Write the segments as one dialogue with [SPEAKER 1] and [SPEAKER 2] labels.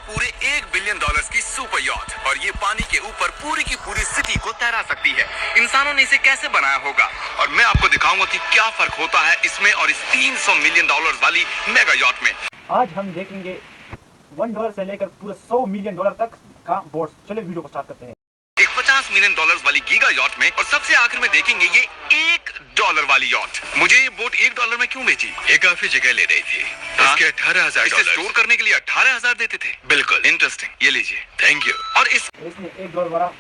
[SPEAKER 1] पूरे $1 बिलियन की super yacht और ये पानी के ऊपर पूरी की पूरी सिटी को तैरा सकती है। इंसानों ने इसे कैसे बनाया होगा और मैं आपको दिखाऊंगा कि क्या फर्क होता है इसमें और इस $300 मिलियन वाली मेगा यॉट में।
[SPEAKER 2] आज हम देखेंगे $1 से लेकर पूरे $100 मिलियन तक का बोट्स। चलिए वीडियो को स्टार्ट करते हैं।
[SPEAKER 1] एक $50 मिलियन वाली गीगा यॉट में और सबसे आखिर में देखेंगे ये $1 वाली यॉट। मुझे ये बोट $1 में क्यों बेची? ये काफी जगह ले रही थी। इसके $18,000 स्टोर करने के लिए $18,000 देते थे। बिल्कुल इंटरेस्टिंग। ये लीजिए, थैंक यू। और
[SPEAKER 2] इसने $1 वाला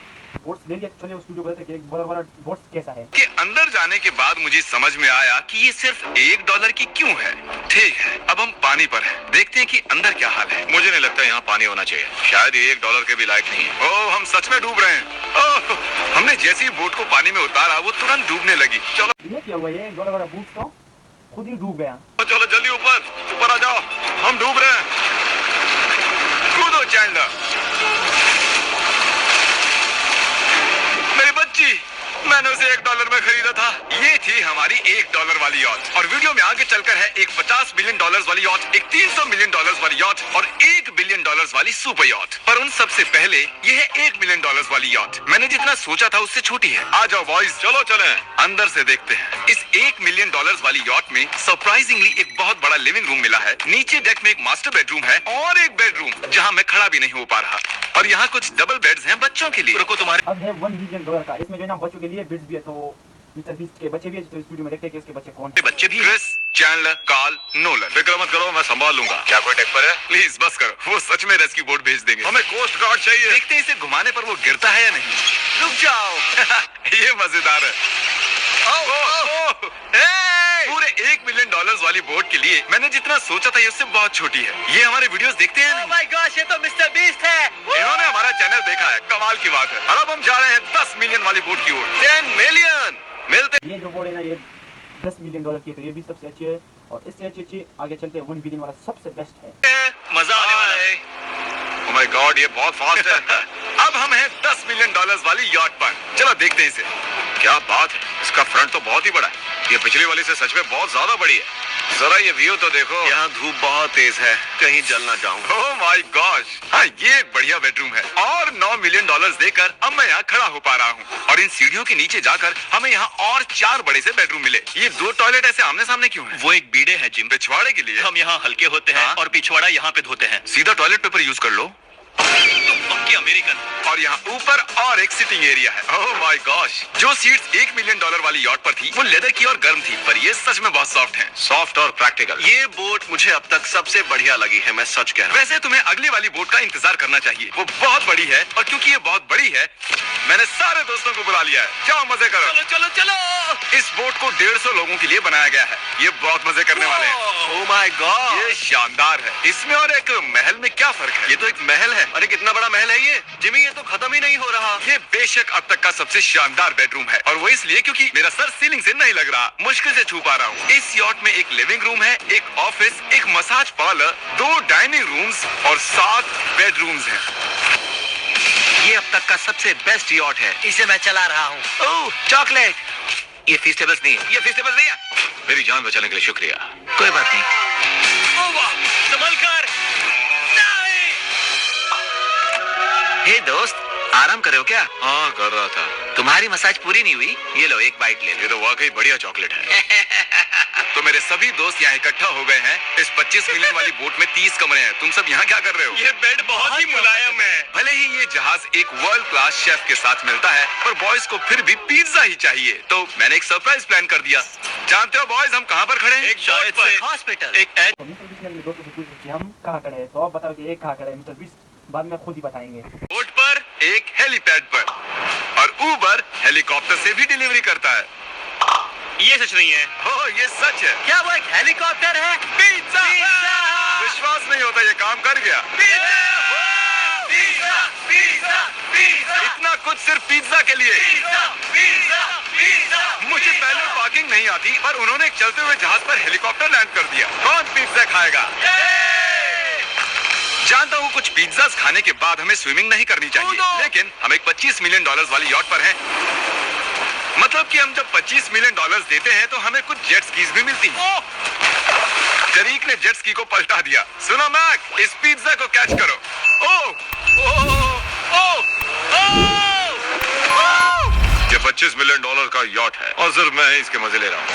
[SPEAKER 2] बोट्स ले लिया। चलिए उस वीडियो को देखते हैं कि $1 वाला बोट्स कैसा है।
[SPEAKER 1] के अंदर जाने के बाद मुझे समझ में आया कि ये सिर्फ $1 की क्यों है। ठीक है, अब हम पानी पर हैं। देखते हैं कि अंदर क्या हाल है। मुझे नहीं लगता यहाँ पानी होना चाहिए। शायद ये $1 के भी लायक नहीं है। ओह, हम सच में डूब रहे हैं। ओह, हमने जैसे ही बोट को पानी में उतारा वो तुरंत डूबने लगी। चलो
[SPEAKER 2] ये क्या हुआ? ये $1 वाला बोट्स तो खुद ही डूब गया।
[SPEAKER 1] चलो जल्दी ऊपर आ जाओ, हम डूब रहे हैं। कूदो चैंडलर। मेरी बच्ची, मैंने उसे $1 में खरीदा था। ये थी हमारी $1 वाली यॉट। और वीडियो में आगे चलकर है एक $50 मिलियन वाली यॉट, एक $300 मिलियन वाली यॉट और $1 बिलियन वाली सुपर यॉट। पर उन सबसे पहले ये है $1 मिलियन वाली यॉट। मैंने जितना सोचा था उससे छोटी है। आ जाओ बॉयज, चलो चलें अंदर से देखते हैं। इस $1 मिलियन वाली यॉट में सरप्राइजिंगली एक बहुत बड़ा लिविंग रूम मिला है। नीचे डेक में एक मास्टर बेडरूम है और एक बेडरूम जहाँ मैं खड़ा भी नहीं हो पा रहा। और यहाँ कुछ डबल बेड्स हैं बच्चों के लिए। रुको, तुम्हारे
[SPEAKER 2] अब है $1 बिलियन का। इसमें जो है ना बच्चों के लिए बेड्स भी है। तो मिस्टर बीस्ट के बच्चे भी है। तो इस वीडियो में देखते हैं कि इसके बच्चे कौन है।
[SPEAKER 1] बच्चे भी क्रिस, चैंडलर, कार्ल, नोलन। फिक्र मत करो, मैं संभाल लूंगा। क्या कोई डेक पर है? प्लीज बस करो, वो सच में रेस्क्यू बोट भेज देंगे। हमें कोस्ट गार्ड चाहिए। देखते हैं इसे घुमाने पर वो गिरता है या नहीं। रुक जाओ। ये मजेदार है। पूरे $1 मिलियन वाली बोट के लिए मैंने जितना सोचा था ये उससे बहुत छोटी है। ये हमारे वीडियोस देखते हैं।
[SPEAKER 3] Oh my gosh, ये तो मिस्टर बीस्ट है।
[SPEAKER 1] इन्होंने हमारा चैनल देखा है, कमाल की बात है। और अब हम जा रहे हैं $10 मिलियन वाली बोट की ओर। 10 मिलियन मिलते।
[SPEAKER 2] ये जो बोट है ना, ये $10 मिलियन की है। तो ये भी सबसे अच्छी है और इससे अच्छी आगे चलते हैं $1 बिलियन वाला सबसे बेस्ट है।
[SPEAKER 1] मजा आने वाला है। Oh my God, ये बहुत फास्ट है। अब हम हैं $10 मिलियन वाली यॉट पर। चलो देखते हैं इसे। क्या बात है, इसका फ्रंट तो बहुत ही बड़ा है। ये पिछली वाली से सच में बहुत ज्यादा बड़ी है। जरा ये व्यू तो देखो। यहाँ धूप बहुत तेज है, कहीं जल ना जाऊं। Oh my gosh, हाँ ये एक बढ़िया बेडरूम है। और $9 मिलियन देकर अब मैं यहाँ खड़ा हो पा रहा हूँ। और इन सीढ़ियों के नीचे जाकर हमें यहाँ और 4 बड़े से बेडरूम मिले। ये 2 टॉयलेट ऐसे आमने सामने क्यों है?
[SPEAKER 3] वो एक बीड़े है जिम।
[SPEAKER 1] पिछवाड़े के लिए
[SPEAKER 3] हम यहाँ हल्के होते हैं और पिछवाड़ा यहाँ पे धोते हैं।
[SPEAKER 1] सीधा टॉयलेट पेपर यूज कर लो।
[SPEAKER 3] पक्की अमेरिकन।
[SPEAKER 1] और यहाँ ऊपर और एक सिटिंग एरिया है। ओह माय गॉश, जो सीट्स $1 मिलियन वाली यॉट पर थी वो लेदर की और गर्म थी, पर ये सच में बहुत सॉफ्ट हैं। सॉफ्ट और प्रैक्टिकल। ये बोट मुझे अब तक सबसे बढ़िया लगी है, मैं सच कह रहा हूँ। वैसे तुम्हें अगली वाली बोट का इंतजार करना चाहिए, वो बहुत बड़ी है। और क्योंकि ये बहुत बड़ी है मैंने सारे दोस्तों को बुला लिया है। जाओ मजे करो।
[SPEAKER 3] चलो चलो चलो।
[SPEAKER 1] इस बोट को 150 लोगों के लिए बनाया गया है। ये बहुत मजे करने वाले हैं।
[SPEAKER 3] Oh my God,
[SPEAKER 1] ये शानदार है। इसमें और एक महल में क्या फर्क है? ये तो एक महल है। अरे कितना बड़ा महल है ये जिमी, ये तो खत्म ही नहीं हो रहा। ये बेशक अब तक का सबसे शानदार बेडरूम है और वो इसलिए क्योंकि मेरा सर सीलिंग से नहीं लग रहा, मुश्किल से छू पा रहा हूँ। इस यॉट में एक लिविंग रूम है, एक ऑफिस, एक मसाज पार्लर, 2 डाइनिंग रूम्स और 7 बेडरूम्स हैं। ये अब तक का सबसे बेस्ट यॉट है।
[SPEAKER 3] इसे मैं चला रहा हूँ।
[SPEAKER 1] ओह चॉकलेट। ये फीस्टेबल्स नहीं है, ये फीस्टेबल्स नहीं है। मेरी जान बचाने के लिए शुक्रिया। कोई बात नहीं।
[SPEAKER 3] ओह वाह, संभल कर। नहीं।
[SPEAKER 1] हे दोस्त, आराम कर रहे हो क्या? हाँ कर रहा था। तुम्हारी मसाज पूरी नहीं हुई? ये लो एक बाइट ले लो। ये तो वाकई बढ़िया चॉकलेट है। तो मेरे सभी दोस्त यहाँ इकट्ठा हो गए हैं। इस 25 मिलियन वाली बोट में 30 कमरे हैं। तुम सब यहाँ क्या कर रहे हो?
[SPEAKER 3] ये बेड बहुत ही मुलायम है।
[SPEAKER 1] भले ही ये जहाज एक वर्ल्ड क्लास शेफ के साथ मिलता है, पर बॉयज को फिर भी पिज्जा ही चाहिए। तो मैंने एक सरप्राइज प्लान कर दिया। जानते हो बॉयज हम कहाँ पर खड़े हैं?
[SPEAKER 3] एक शायद से हॉस्पिटल।
[SPEAKER 1] एक
[SPEAKER 2] तो मिस्टर बीस्ट ने अपने दोस्तों से पूछा कि हम कहाँ खड़े हैं। तो आप बताओ कि एक कहाँ खड़े हैं। मिस्टर बीस्ट बाद में खुद ही बताएंगे।
[SPEAKER 1] बोट पर, एक हेलीपैड पर और ऊबर हेलीकॉप्टर से भी डिलीवरी करता है।
[SPEAKER 3] ये सच नहीं है।
[SPEAKER 1] हो ये सच है।
[SPEAKER 3] क्या वो एक हेलीकॉप्टर है?
[SPEAKER 1] पिज्जा। विश्वास नहीं होता ये काम कर गया।
[SPEAKER 3] Pizza, pizza, pizza, pizza.
[SPEAKER 1] इतना कुछ सिर्फ पिज्जा के लिए।
[SPEAKER 3] Pizza, pizza, pizza.
[SPEAKER 1] मुझे पहले पार्किंग नहीं आती पर उन्होंने एक चलते हुए जहाज पर हेलीकॉप्टर लैंड कर दिया। कौन पिज्जा खाएगा? जानता हूँ कुछ पिज्जास खाने के बाद हमें स्विमिंग नहीं करनी चाहिए, लेकिन हम एक $25 मिलियन वाली यॉट पर हैं। मतलब कि हम जब $25 मिलियन देते हैं तो हमें कुछ जेट स्कीज भी मिलती हैं। टरीक ने जेट स्की को पलटा दिया। सुनो मैक, इस पिज्जा को कैच करो। $25 मिलियन का यॉट है और सिर्फ मैं इसके मजे ले रहा हूँ।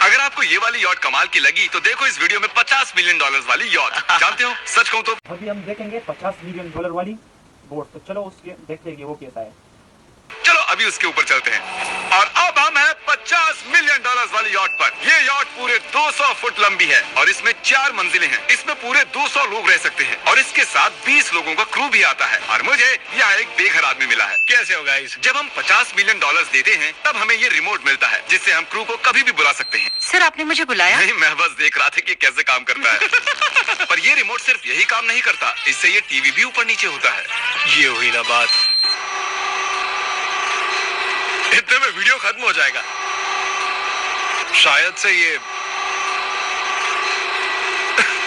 [SPEAKER 1] अगर आपको ये वाली यॉट कमाल की लगी तो देखो इस वीडियो में $50 मिलियन वाली यॉट। जानते हो सच कहूँ तो
[SPEAKER 2] अभी हम देखेंगे $50 मिलियन वाली बोट। तो चलो उसके देखते हैं कि वो कैसा है।
[SPEAKER 1] चलो अभी उसके ऊपर चलते हैं और अब हम हैं $50 मिलियन वाली यॉट पर। ये यॉट पूरे 200 फुट लंबी है और इसमें 4 मंजिलें हैं। इसमें पूरे 200 लोग रह सकते हैं और इसके साथ 20 लोगों का क्रू भी आता है। और मुझे यहाँ एक बेघर आदमी मिला है। कैसे हो गाइस? जब हम $50 मिलियन देते हैं तब हमें ये रिमोट मिलता है जिससे हम क्रू को कभी भी बुला सकते हैं।
[SPEAKER 4] सर आपने मुझे बुलाया?
[SPEAKER 1] नहीं, मैं बस देख रहा था कि कैसे काम करता है। पर ये रिमोट सिर्फ यही काम नहीं करता, इससे ये टीवी भी ऊपर नीचे होता है।
[SPEAKER 3] ये हुई ना बात, इतने में वीडियो खत्म हो जाएगा। शायद से ये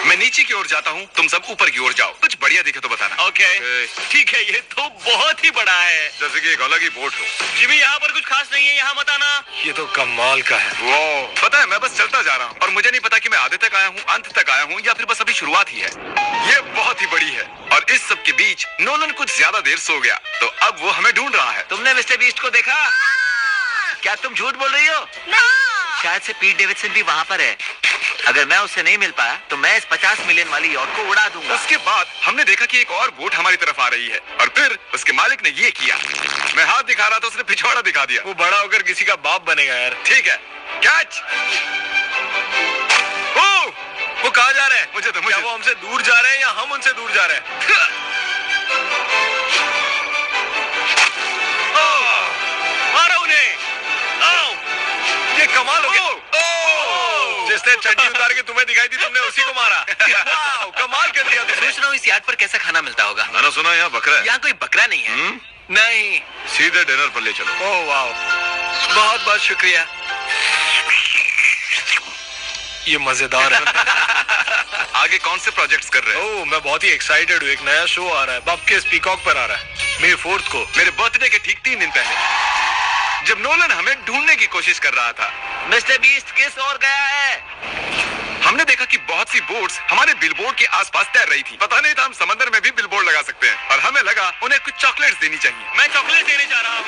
[SPEAKER 1] मैं नीचे की ओर जाता हूँ, तुम सब ऊपर की ओर जाओ। कुछ बढ़िया दिखे तो बताना।
[SPEAKER 3] ओके, ठीक है। ये तो बहुत ही बड़ा है,
[SPEAKER 1] जैसे कि एक अलग ही बोट हो।
[SPEAKER 3] जिमी यहाँ पर कुछ खास नहीं है, यहाँ मत आना। ये तो कमाल का है।
[SPEAKER 1] वो पता है, मैं बस चलता जा रहा हूँ और मुझे नहीं पता कि मैं आधे तक आया हूँ, अंत तक आया हूँ या फिर बस अभी शुरुआत ही है। ये बहुत ही बड़ी है और इस सब के बीच नोलन कुछ ज्यादा देर सो गया, तो अब वो हमें ढूंढ रहा है।
[SPEAKER 3] तुमने मिस्टर बीस्ट को देखा? क्या तुम झूठ बोल रही हो? शायद से पीट डेविडसन भी वहाँ पर है। अगर मैं उससे नहीं मिल पाया तो मैं इस 50 मिलियन वाली यॉट को उड़ा दूंगा।
[SPEAKER 1] उसके बाद हमने देखा कि एक और बोट हमारी तरफ आ रही है और फिर उसके मालिक ने ये किया। मैं हाथ दिखा रहा था, उसने पिछवाड़ा दिखा दिया।
[SPEAKER 3] वो बड़ा होकर किसी का बाप बनेगा यार।
[SPEAKER 1] ठीक है, कैच।
[SPEAKER 3] वो कहाँ जा रहे हैं?
[SPEAKER 1] मुझे तो
[SPEAKER 3] क्या वो हमसे दूर जा रहे हैं या हम उनसे दूर जा रहे हैं? मारो उन्हें। ये कमाल हो गया। जिसने चड्डी उतार के तुम्हें दिखाई थी, तुमने उसी को मारा। वाओ, कमाल कर दिया तुमने।
[SPEAKER 4] सोच रहा हूँ इस यार्ड पर कैसा खाना मिलता होगा।
[SPEAKER 1] मैंने सुना यहाँ बकरा है।
[SPEAKER 4] यहाँ कोई बकरा नहीं है।
[SPEAKER 3] नहीं,
[SPEAKER 1] सीधे डिनर पर ले चलो।
[SPEAKER 3] ओह वाओ, बहुत बहुत शुक्रिया। ये मजेदार है।
[SPEAKER 1] आगे कौन से प्रोजेक्ट्स कर रहे हैं?
[SPEAKER 3] ओह, मैं बहुत ही एक्साइटेड हूँ। एक नया शो आ रहा है, बपकेस पीकॉक पर आ रहा है May 4 को।
[SPEAKER 1] मेरे बर्थडे के ठीक 3 दिन पहले, जब नोलन हमें ढूंढने की कोशिश कर रहा था।
[SPEAKER 3] मिस्टर बीस्ट किस ओर गया है?
[SPEAKER 1] हमने देखा कि बहुत सी बोट्स हमारे बिलबोर्ड के आसपास तैर रही थी। पता नहीं था हम समंदर में भी बिलबोर्ड लगा सकते हैं और हमें लगा उन्हें कुछ चॉकलेट्स देनी चाहिए।
[SPEAKER 3] मैं चॉकलेट देने जा रहा हूँ।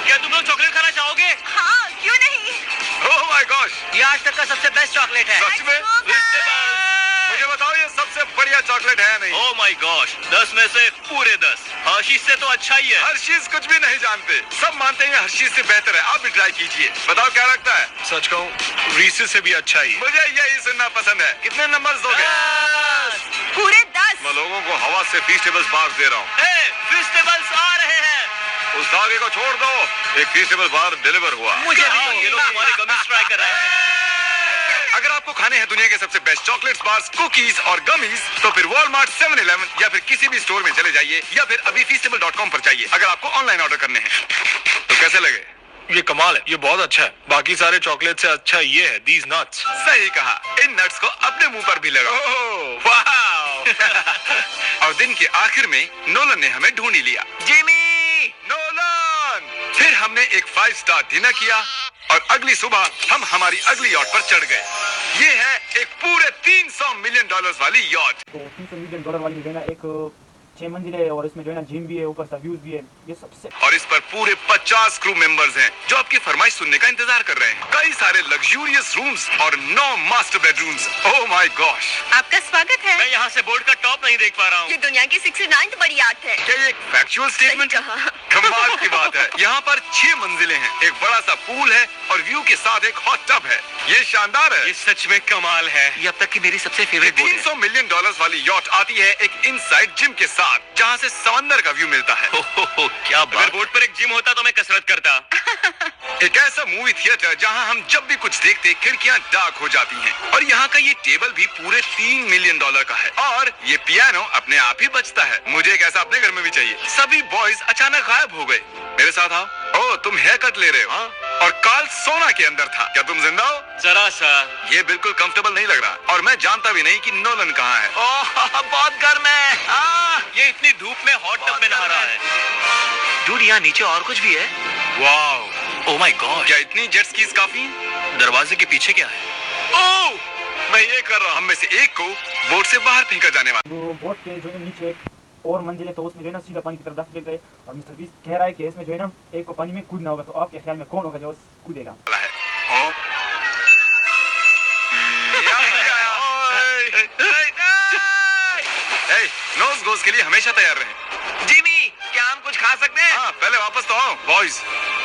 [SPEAKER 3] क्या तुम लोग चॉकलेट खाना चाहोगे?
[SPEAKER 4] हाँ, क्यों नहीं?
[SPEAKER 1] ओह माय गॉश,
[SPEAKER 3] ये आज तक का सबसे बेस्ट चॉकलेट है।
[SPEAKER 1] सच में? मुझे बताओ ये सबसे बढ़िया चॉकलेट है या नहीं?
[SPEAKER 3] ओह माय गॉश, 10 में से पूरे 10। हर्शीज से तो अच्छा ही है।
[SPEAKER 1] हर्शीज कुछ भी नहीं जानते, सब मानते हैं हर्शीज से बेहतर है। आप भी ट्राई कीजिए, बताओ क्या लगता है?
[SPEAKER 3] सच कहूँ, रीसेस से भी अच्छा ही।
[SPEAKER 1] मुझे यही सुनना पसंद है। कितने नंबर्स दोगे?
[SPEAKER 4] पूरे 10।
[SPEAKER 1] मैं लोगों को हवा से फीस्टेबल्स बार दे रहा हूँ।
[SPEAKER 3] फेस्टिवल्स आ रहे हैं।
[SPEAKER 1] उस धागे को छोड़ दो, एक फीस्टेबल बार डिलीवर हुआ।
[SPEAKER 3] मुझे भी। ये लोग हमारे गमीज ट्राई कर रहे हैं।
[SPEAKER 1] अगर आपको खाने हैं दुनिया के सबसे बेस्ट चॉकलेट्स, बार्स, कुकीज और गमीज, तो फिर वॉलमार्ट, 7-Eleven या फिर किसी भी स्टोर में चले जाइए या फिर अभी feastable.com पर जाइए अगर आपको ऑनलाइन ऑर्डर करने हैं। तो कैसे लगे?
[SPEAKER 3] ये कमाल है, ये बहुत अच्छा है। बाकी सारे चॉकलेट से अच्छा ये है, these nuts।
[SPEAKER 1] सही कहा, इन नट्स को अपने मुंह पर भी लगाओ। और दिन के आखिर में नोलन ने हमें ढूंढ ही लिया।
[SPEAKER 3] जिमी!
[SPEAKER 1] नोलन! फिर हमने एक 5 स्टार डिनर किया और अगली सुबह हम हमारी अगली यॉट पर चढ़ गए। ये है एक पूरे $300 मिलियन वाली यॉट।
[SPEAKER 2] तो $300 मिलियन वाली जो है ना, एक 6 मंजिल है और इसमें जो है ना जिम भी है, ऊपर सा व्यूज भी है। ये सबसे
[SPEAKER 1] और इस पर पूरे 50 क्रू मेंबर्स हैं जो आपकी फरमाइश सुनने का इंतजार कर रहे हैं। कई सारे लग्जूरियस रूम्स और 9 master bedrooms. Oh my gosh,
[SPEAKER 4] आपका स्वागत है।
[SPEAKER 3] मैं यहाँ से बोर्ड का टॉप नहीं देख पा रहा हूँ।
[SPEAKER 4] ये दुनिया की 69th बड़ी यार्ड है।
[SPEAKER 1] क्या ये एक फैक्चुअल स्टेटमेंट?
[SPEAKER 4] सही कहा।
[SPEAKER 1] कमाल की बात है। यहाँ पर 6 मंजिलें हैं, एक बड़ा सा पूल है और व्यू के साथ एक हॉट टब है। ये शानदार है।
[SPEAKER 3] ये सच में कमाल है।
[SPEAKER 4] ये अब तक की मेरी सबसे फेवरेट बोट है।
[SPEAKER 1] $300 मिलियन वाली यॉट आती है एक इनसाइड जिम के साथ, जहाँ से समंदर का व्यू मिलता है।
[SPEAKER 3] क्या बात। अगर बोर्ड पर एक जिम होता तो मैं कसरत करता।
[SPEAKER 1] एक ऐसा मूवी थिएटर जहाँ हम जब भी कुछ देखते खिड़कियाँ डार्क हो जाती हैं। और यहाँ का ये टेबल भी पूरे $3 मिलियन का है और ये पियानो अपने आप ही बजता है। मुझे एक ऐसा अपने घर में भी चाहिए। सभी बॉयज अचानक गायब हो गए। मेरे साथ आओ। ओह, तुम हेयर कट ले रहे हो? और कार्ल सोना के अंदर था। क्या तुम जिंदा हो?
[SPEAKER 3] जरा सा।
[SPEAKER 1] ये बिल्कुल कंफर्टेबल नहीं लग रहा और मैं जानता भी नहीं कि नोलन कहाँ है।
[SPEAKER 3] ओह, बहुत गर्म है। ये इतनी धूप में हॉट टब में नहा रहा है।
[SPEAKER 4] डूड, यहाँ नीचे और कुछ भी है।
[SPEAKER 1] Wow,
[SPEAKER 4] oh my God.
[SPEAKER 1] क्या इतनी जेट स्कीज काफी हैं?
[SPEAKER 3] दरवाजे के पीछे क्या है?
[SPEAKER 1] ओह, मैं ये कर रहा हूँ। हम में से एक को बोट से बाहर फेंका जाने वाला।
[SPEAKER 2] वो बोट के जो है नीचे और मंजिल है, तो उसमें जो है ना सीधा पानी की तरफ दाखिल गए। और मिस्टर बीस्ट कह रहा है कि इसमें जो है ना एक को पानी में कूदना होगा। तो आपके ख्याल में कौन होगा जो कूदेगा?
[SPEAKER 1] वाला है। हाँ। नोज गोज के लिए हमेशा तैयार रहें।
[SPEAKER 3] जिमी, क्या हम कुछ खा सकते हैं?
[SPEAKER 1] हाँ, पहले वापस तो आओ बॉयज।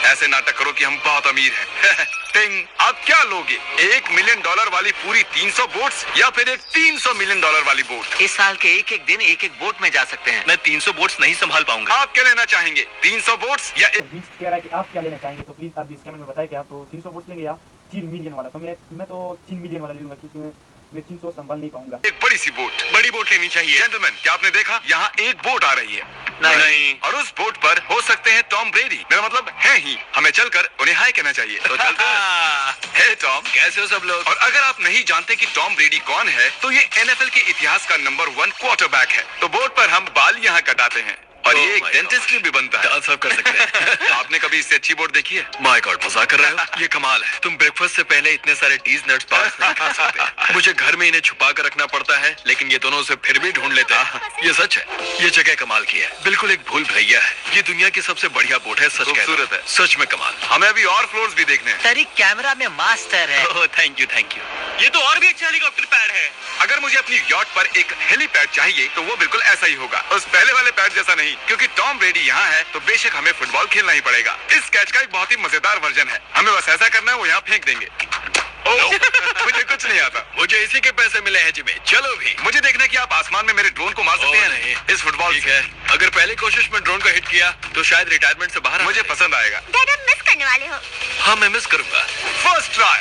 [SPEAKER 1] ऐसे नाटक करो कि हम बहुत अमीर हैं। टिंग, आप क्या लोगे? $1 मिलियन वाली पूरी 300 बोट्स या फिर एक $300 मिलियन वाली बोट?
[SPEAKER 4] इस साल के एक एक दिन एक एक बोट में जा सकते हैं।
[SPEAKER 3] मैं 300 बोट्स नहीं संभाल पाऊंगा।
[SPEAKER 1] आप क्या लेना चाहेंगे? 300 बोट्स या
[SPEAKER 2] बीस्ट कह रहा है कि आप क्या लेना चाहेंगे? तो प्लीज आप भी इस कमेंट में बताएं कि आप तो 300 वोट लेंगे या 3 मिलियन वाला। तो मैं तो 3 मिलियन वाला लूंगा, क्योंकि मैं 300 संभाल नहीं पाऊंगा।
[SPEAKER 1] एक बड़ी सी बोट?
[SPEAKER 3] बड़ी बोट लेनी चाहिए।
[SPEAKER 1] जेंटलमैन, क्या आपने देखा यहाँ एक बोट आ रही है?
[SPEAKER 3] नहीं।
[SPEAKER 1] और उस बोट पर हो सकते हैं टॉम ब्रेडी। मेरा मतलब है ही। हमें चलकर उन्हें हाय कहना चाहिए। तो चलते हैं। हे टॉम,
[SPEAKER 3] कैसे हो सब लोग?
[SPEAKER 1] और अगर आप नहीं जानते कि टॉम ब्रेडी कौन है, तो ये NFL के इतिहास का नंबर 1 क्वार्टरबैक है। तो बोट पर हम बाल यहाँ कटाते हैं और ये एक डेंटिस्ट भी बनता है।
[SPEAKER 3] दाल साफ कर सकते हैं।
[SPEAKER 1] आपने कभी इससे अच्छी बोट देखी है?
[SPEAKER 3] माय गॉड, मजाक कर रहे हो? ये कमाल है। तुम ब्रेकफास्ट से पहले इतने सारे डीज नट्स पास नहीं कर सकते। मुझे घर में इन्हें छुपा कर रखना पड़ता है, लेकिन ये दोनों उसे फिर भी ढूंढ लेते हैं। ये सच है। ये जगह कमाल की है। बिल्कुल एक भूल भुलैया है। ये दुनिया की सबसे बढ़िया बोट है। सच
[SPEAKER 1] खूबसूरत है।
[SPEAKER 3] सच में कमाल।
[SPEAKER 1] हमें अभी और फ्लोर्स भी देखने हैं।
[SPEAKER 4] तरीक कैमरा में मास्टर है।
[SPEAKER 3] ओह, थैंक यू थैंक यू। ये तो और भी अच्छा हेलीकॉप्टर पैड है।
[SPEAKER 1] अगर मुझे अपनी यॉट पर एक हेलीपैड चाहिए तो वो बिल्कुल ऐसा ही होगा, उस पहले वाले पैड जैसा नहीं। क्योंकि टॉम ब्रेडी यहाँ है तो बेशक हमें फुटबॉल खेलना ही पड़ेगा। इस कैच का एक बहुत ही मजेदार वर्जन है। हमें बस ऐसा करना है, वो यहाँ फेंक देंगे। ओह, मुझे कुछ नहीं आता।
[SPEAKER 3] मुझे इसी के पैसे मिले हैं जिमी। चलो भी।
[SPEAKER 1] मुझे देखना कि आप आसमान में मेरे ड्रोन को मार सकते
[SPEAKER 3] ओह,
[SPEAKER 1] हैं
[SPEAKER 3] नहीं।
[SPEAKER 1] इस फुटबॉल
[SPEAKER 3] ठीक
[SPEAKER 1] से।
[SPEAKER 3] है, अगर पहली कोशिश में ड्रोन को हिट किया तो शायद रिटायरमेंट से बाहर आ
[SPEAKER 1] मुझे
[SPEAKER 3] जाए।
[SPEAKER 1] पसंद आएगा।
[SPEAKER 4] डैड, आप मिस करने वाले हो।
[SPEAKER 3] हाँ, मैं मिस करूंगा।
[SPEAKER 1] First try.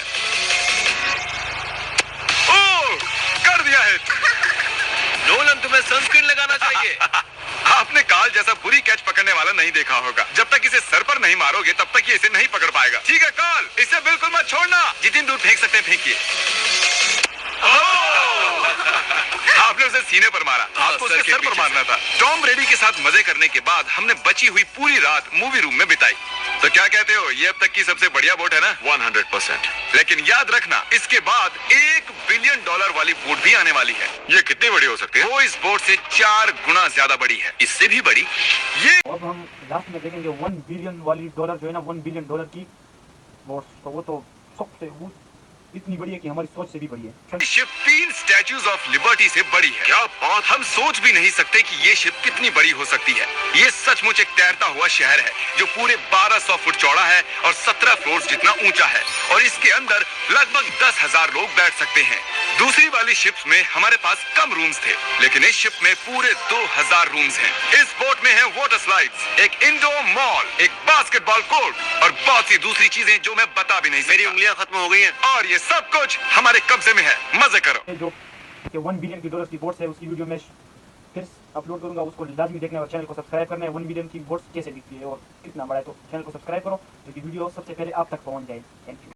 [SPEAKER 1] ओह, कर दिया हिट।
[SPEAKER 3] नोलन, तुम्हें सनस्क्रीन लगाना चाहिए।
[SPEAKER 1] आपने काल जैसा बुरी कैच पकड़ने वाला नहीं देखा होगा। जब तक इसे सर पर नहीं मारोगे तब तक ये इसे नहीं पकड़ पाएगा। ठीक है काल, इसे बिल्कुल मत छोड़ना। जितनी दूर फेंक सकते हैं फेंकिए। आपने उसे सीने पर मारा। आपको
[SPEAKER 3] सर
[SPEAKER 1] उसके
[SPEAKER 3] के
[SPEAKER 1] सर पर
[SPEAKER 3] पीछे
[SPEAKER 1] मारना था। टॉम ब्रेडी के साथ मजे करने के बाद हमने बची हुई पूरी रात मूवी रूम में बिताई। तो क्या कहते हो, ये अब तक की सबसे बढ़िया बोट है ना?
[SPEAKER 3] 100%।
[SPEAKER 1] लेकिन याद रखना, इसके बाद $1 बिलियन वाली बोट भी आने वाली है। ये कितनी बड़ी हो सकती है? वो इस बोट से 4 गुना ज्यादा बड़ी है। इससे भी बड़ी। ये
[SPEAKER 2] अब हम लास्ट में देखेंगे $1 बिलियन वाली डॉलर जो है ना $1 बिलियन की बोट। तो वो तो सबसे वो इतनी बड़ी है कि हमारी सोच से भी बड़ी है।
[SPEAKER 1] शिप 3 स्टैच्यूज ऑफ लिबर्टी से बड़ी है। क्या बात! हम सोच भी नहीं सकते कि ये शिप कितनी बड़ी हो सकती है। ये सचमुच एक तैरता हुआ शहर है जो पूरे 1200 फुट चौड़ा है और 17 फ्लोर्स जितना ऊंचा है। और इसके अंदर लगभग 10,000 लोग बैठ सकते हैं। दूसरी वाली शिप्स में हमारे पास कम रूम्स थे, लेकिन इस शिप में पूरे 2000 रूम्स हैं। इस बोट में है वाटर स्लाइड्स, एक इंडोर मॉल, एक बास्केटबॉल कोर्ट और बहुत सी दूसरी चीजें जो मैं बता भी नहीं सकता।
[SPEAKER 3] मेरी उंगलियां खत्म हो गई हैं।
[SPEAKER 1] और ये सब कुछ हमारे कब्जे में है। मजे करो।
[SPEAKER 2] जो कि $1 बिलियन की बोट्स है, उसकी वीडियो मैं फिर अपलोड करूंगा। उसको लाजमी देखना है और चैनल को सब्सक्राइब करना है। $1 बिलियन की बोट्स कैसे दिखती है और कितना बड़ा है, तो चैनल को सब्सक्राइब करो ताकि वीडियो सबसे पहले आप तक पहुंच जाए। Thank you.